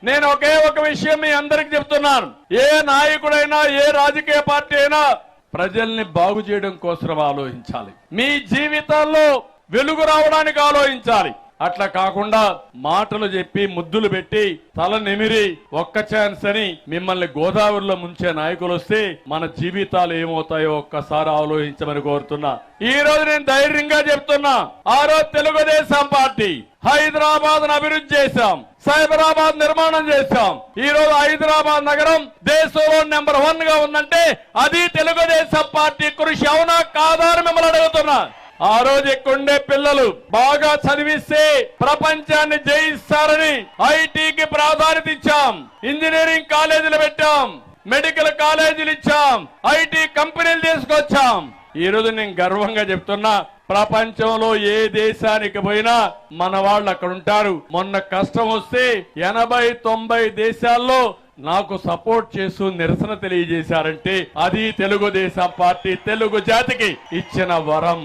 నేను ఒకే ఒక విషయం మీ అందరికి చెప్తున్నాను. ఏ నాయకుడైనా ఏ రాజకీయ పార్టీ అయినా ప్రజల్ని బాగు చేయడం కోసం ఆలోచించాలి. మీ జీవితాల్లో వెలుగు రావడానికి ఆలోచించాలి. అట్లా కాకుండా మాటలు చెప్పి ముద్దులు పెట్టి తల నిమిరి ఒక్క ఛాన్స్ అని మిమ్మల్ని గోదావరిలో ముంచే నాయకులు వస్తే మన జీవితాలు ఏమవుతాయో ఒక్కసారి ఆలోచించమని కోరుతున్నా. ఈ రోజు నేను ధైర్యంగా చెప్తున్నా, ఆ రోజు తెలుగుదేశం పార్టీ హైదరాబాద్ అభివృద్ధి చేశాం, సైబరాబాద్ నిర్మాణం చేశాం. ఈ రోజు హైదరాబాద్ నగరం దేశంలో నెంబర్ 1 గా ఉందంటే అది తెలుగుదేశం పార్టీ కృషి. అవునా కాదా అని మిమ్మల్ని అడుగుతున్నా. ఆ రోజు ఇక్కడుండే పిల్లలు బాగా చదివిస్తే ప్రపంచాన్ని జయిస్తారని ఐటీకి ప్రాధాన్యత ఇచ్చాం, ఇంజనీరింగ్ కాలేజీలు పెట్టాం, మెడికల్ కాలేజీలు ఇచ్చాం, ఐటీ కంపెనీలు తీసుకొచ్చాం. ఈ రోజు నేను గర్వంగా చెప్తున్నా, ప్రపంచంలో ఏ దేశానికి పోయినా మన వాళ్ళు అక్కడ ఉంటారు. మొన్న కష్టం వస్తే 80-90 దేశాల్లో నాకు సపోర్ట్ చేస్తూ నిరసన తెలియజేశారంటే అది తెలుగుదేశం పార్టీ తెలుగు జాతికి ఇచ్చిన వరం.